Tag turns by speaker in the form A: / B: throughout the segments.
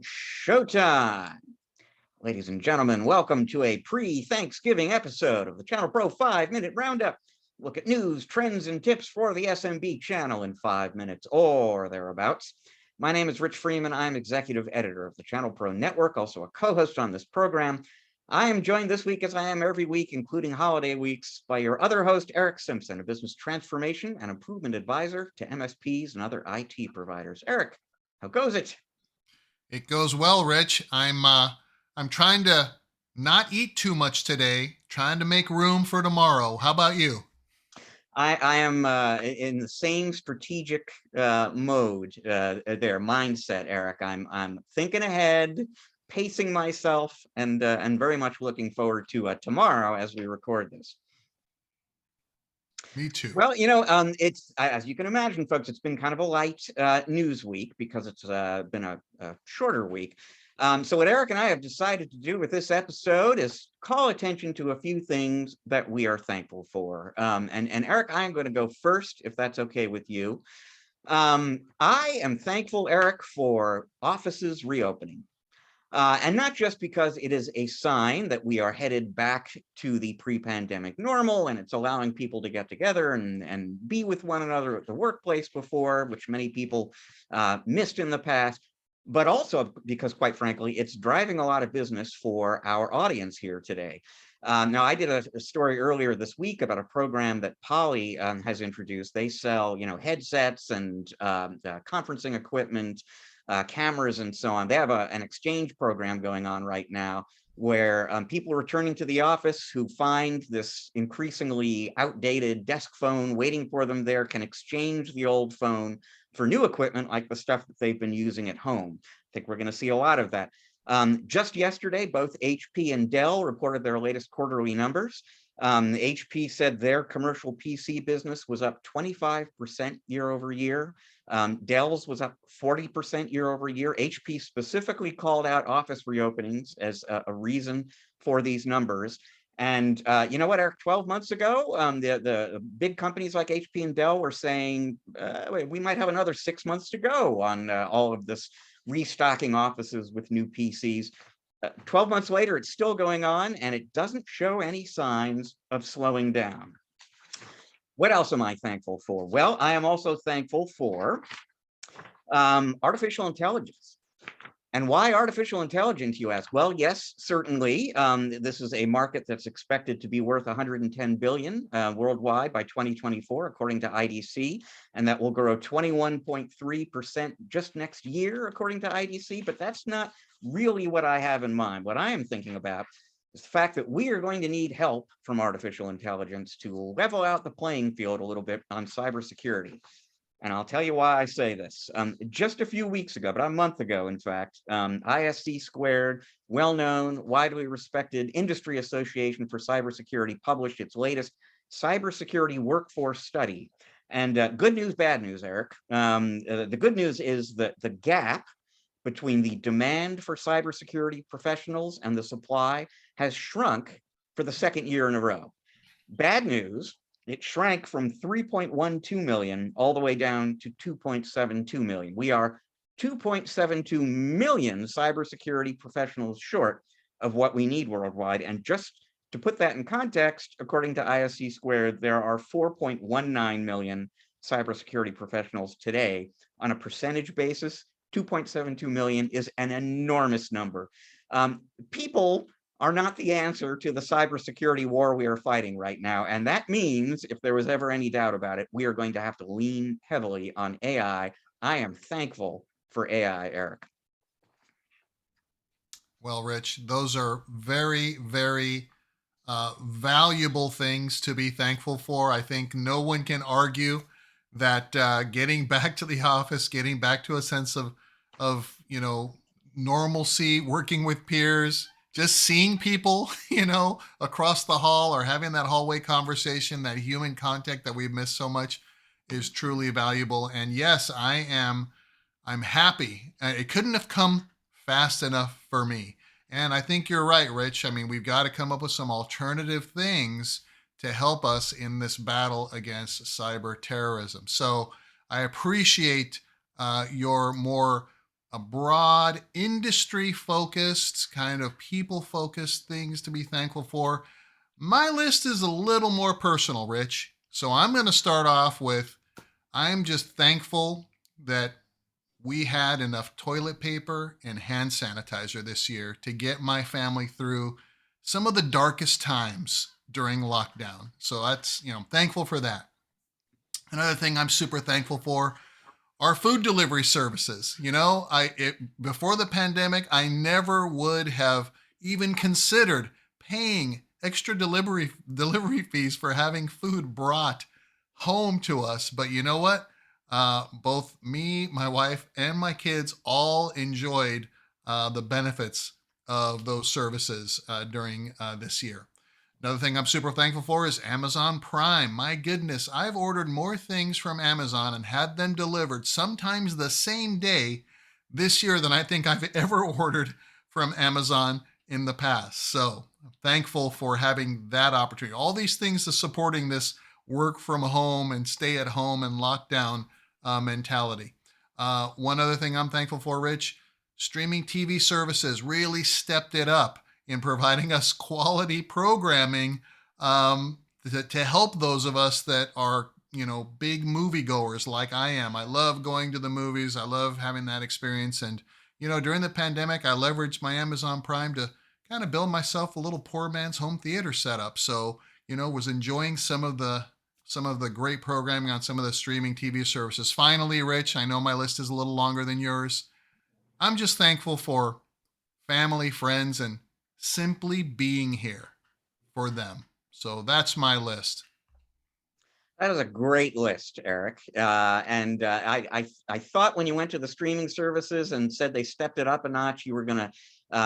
A: showtime. Ladies and gentlemen, welcome to a pre-Thanksgiving episode of the ChannelPro 5-Minute Roundup. Look at news, trends, and tips for the SMB channel in 5 minutes or thereabouts. My name is Rich Freeman. I'm executive editor of the ChannelPro Network, also a co-host on this program. I am joined this week, as I am every week, including holiday weeks, by your other host, Eric Simpson, a business transformation and improvement advisor to MSPs and other IT providers. Eric, how goes it?
B: It goes well, Rich. I'm trying to not eat too much today, trying to make room for tomorrow. How about you?
A: I am in the same strategic mode mindset, Eric. I'm thinking ahead, pacing myself, and very much looking forward to tomorrow as we record this.
B: Me too.
A: Well, it's, as you can imagine, folks, it's been kind of a light news week because it's been a shorter week. So what Eric and I have decided to do with this episode is call attention to a few things that we are thankful for. And Eric, I'm going to go first, if that's okay with you. I am thankful, Eric, for offices reopening. And not just because it is a sign that we are headed back to the pre-pandemic normal and it's allowing people to get together and be with one another at the workplace before, which many people missed in the past, but also because, quite frankly, it's driving a lot of business for our audience here today. Now, I did a story earlier this week about a program that Poly has introduced. They sell, headsets and conferencing equipment, cameras and so on. They have an exchange program going on right now where people returning to the office who find this increasingly outdated desk phone waiting for them there can exchange the old phone for new equipment like the stuff that they've been using at home. I think we're going to see a lot of that. Just yesterday, both HP and Dell reported their latest quarterly numbers. HP said their commercial PC business was up 25% year over year. Dell's was up 40% year over year. HP specifically called out office reopenings as a reason for these numbers. And you know what, Eric, 12 months ago, the big companies like HP and Dell were saying, we might have another 6 months to go on all of this restocking offices with new PCs. 12 months later, it's still going on, and it doesn't show any signs of slowing down. What else am I thankful for? Well, I am also thankful for artificial intelligence. And why artificial intelligence, you ask? Well, yes, certainly. This is a market that's expected to be worth 110 billion worldwide by 2024, according to IDC, and that will grow 21.3% just next year, according to IDC. But that's not really what I have in mind. What I am thinking about is the fact that we are going to need help from artificial intelligence to level out the playing field a little bit on cybersecurity. And I'll tell you why I say this. Just a few weeks ago, about a month ago, in fact, ISC Squared, well-known, widely respected industry association for cybersecurity, published its latest cybersecurity workforce study. And good news, bad news, Eric. The good news is that the gap between the demand for cybersecurity professionals and the supply has shrunk for the second year in a row. Bad news, it shrank from 3.12 million all the way down to 2.72 million. We are 2.72 million cybersecurity professionals short of what we need worldwide. And just to put that in context, according to ISC Squared, there are 4.19 million cybersecurity professionals today. On a percentage basis, 2.72 million is an enormous number. People are not the answer to the cybersecurity war we are fighting right now. And that means, if there was ever any doubt about it, we are going to have to lean heavily on AI. I am thankful for AI, Eric.
B: Well, Rich, those are very, very valuable things to be thankful for. I think no one can argue that getting back to the office, getting back to a sense of normalcy, working with peers, just seeing people, across the hall or having that hallway conversation, that human contact that we've missed so much is truly valuable. And yes, I'm happy. It couldn't have come fast enough for me. And I think you're right, Rich. I mean, we've got to come up with some alternative things to help us in this battle against cyber terrorism. So I appreciate your more a broad industry focused, kind of people focused things to be thankful for. My list is a little more personal, Rich. So I'm going to start off with I'm just thankful that we had enough toilet paper and hand sanitizer this year to get my family through some of the darkest times during lockdown. So that's, thankful for that. Another thing I'm super thankful for are food delivery services. Before the pandemic, I never would have even considered paying extra delivery fees for having food brought home to us. But you know what? Both me, my wife, and my kids all enjoyed the benefits of those services during this year. Another thing I'm super thankful for is Amazon Prime. My goodness, I've ordered more things from Amazon and had them delivered sometimes the same day this year than I think I've ever ordered from Amazon in the past. So I'm thankful for having that opportunity. All these things is supporting this work from home and stay at home and lockdown mentality. One other thing I'm thankful for, Rich, streaming TV services really stepped it up in providing us quality programming to help those of us that are, big moviegoers like I am. I love going to the movies. I love having that experience. And, during the pandemic, I leveraged my Amazon Prime to kind of build myself a little poor man's home theater setup. So, was enjoying some of the great programming on some of the streaming TV services. Finally, Rich, I know my list is a little longer than yours. I'm just thankful for family, friends, and simply being here for them. So that's my list.
A: That is a great list, Eric. I thought when you went to the streaming services and said they stepped it up a notch, you were going to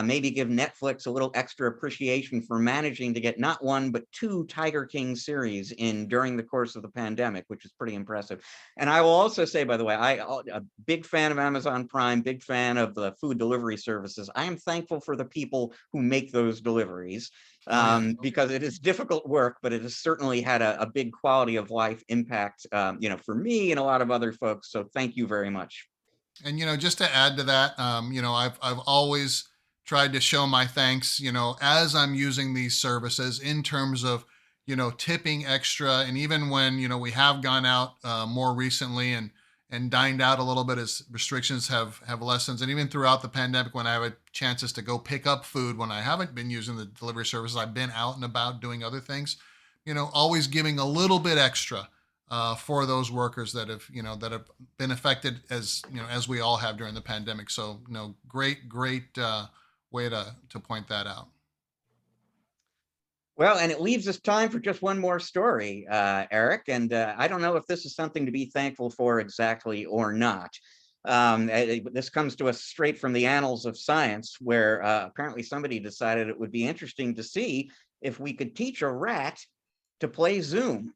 A: maybe give Netflix a little extra appreciation for managing to get not one but two Tiger King series in during the course of the pandemic, which is pretty impressive. And I will also say, by the way, a big fan of Amazon Prime, big fan of the food delivery services. I am thankful for the people who make those deliveries.
B: Oh yeah.
A: Because it is difficult work, but it has certainly had a big quality of life impact, for me and a lot of other folks. So thank you very much.
B: And just to add to that, I've always tried to show my thanks, as I'm using these services in terms of, tipping extra, and even when we have gone out more recently and dined out a little bit as restrictions have lessened, and even throughout the pandemic when I have chances to go pick up food when I haven't been using the delivery services, I've been out and about doing other things, always giving a little bit extra for those workers that have been affected as we all have during the pandemic. So great way to point that out.
A: Well, and it leaves us time for just one more story, Eric. And I don't know if this is something to be thankful for exactly or not. This comes to us straight from the annals of science, where apparently somebody decided it would be interesting to see if we could teach a rat to play Doom,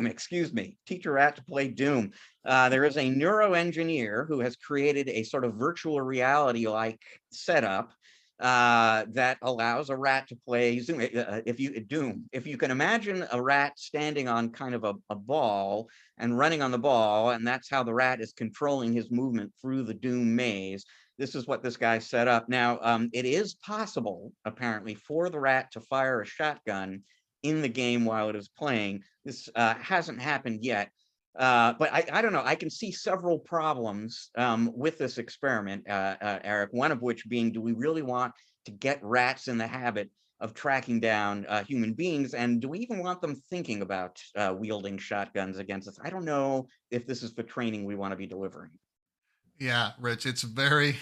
A: excuse me, teach a rat to play Doom. There is a neuroengineer who has created a sort of virtual reality-like setup that allows a rat to play Doom. If you can imagine a rat standing on kind of a ball and running on the ball, and that's how the rat is controlling his movement through the Doom maze. This is what this guy set up. Now, it is possible, apparently, for the rat to fire a shotgun in the game while it is playing. This hasn't happened yet. But I don't know. I can see several problems with this experiment, Eric, one of which being, do we really want to get rats in the habit of tracking down human beings? And do we even want them thinking about wielding shotguns against us? I don't know if this is the training we want to be delivering.
B: Yeah, Rich, it's very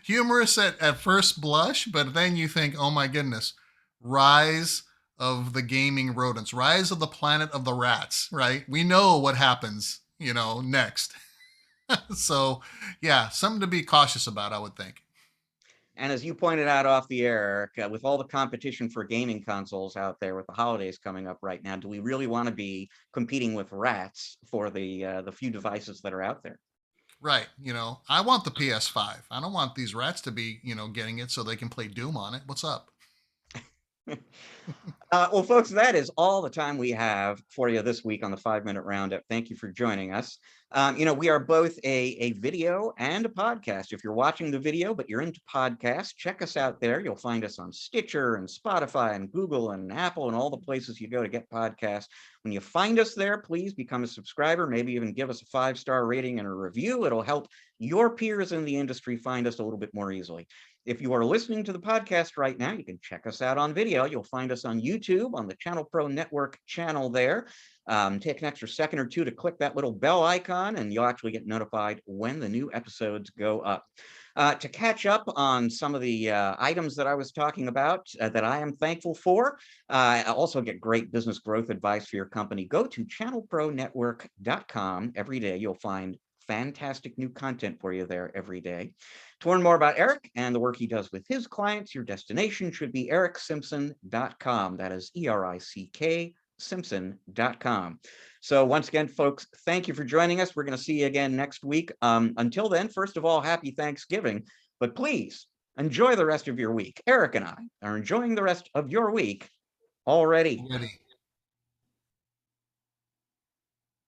B: humorous at first blush, but then you think, oh my goodness, rise of the gaming rodents, rise of the planet of the rats, right? We know what happens, next. So, yeah, something to be cautious about, I would think.
A: And as you pointed out off the air, Eric, with all the competition for gaming consoles out there, with the holidays coming up right now, do we really want to be competing with rats for the few devices that are out there?
B: Right. I want the PS5. I don't want these rats to be, getting it so they can play Doom on it. What's up?
A: Well, folks, that is all the time we have for you this week on the 5-Minute Roundup. Thank you for joining us. We are both a video and a podcast. If you're watching the video, but you're into podcasts, check us out there. You'll find us on Stitcher and Spotify and Google and Apple and all the places you go to get podcasts. When you find us there, please become a subscriber, maybe even give us a 5-star rating and a review. It'll help your peers in the industry find us a little bit more easily. If you are listening to the podcast right now, you can check us out on video. You'll find us on YouTube on the ChannelPro Network channel there. Take an extra second or two to click that little bell icon, and you'll actually get notified when the new episodes go up. To catch up on some of the items that I was talking about that I am thankful for, also get great business growth advice for your company, go to channelpronetwork.com. Every day you'll find fantastic new content for you there every day. To learn more about Erick and the work he does with his clients, your destination should be ericksimpson.com. That is ERICK Simpson.com. So once again, folks, thank you for joining us. We're going to see you again next week. Until then, first of all, happy Thanksgiving, but please enjoy the rest of your week. Erick and I are enjoying the rest of your week already.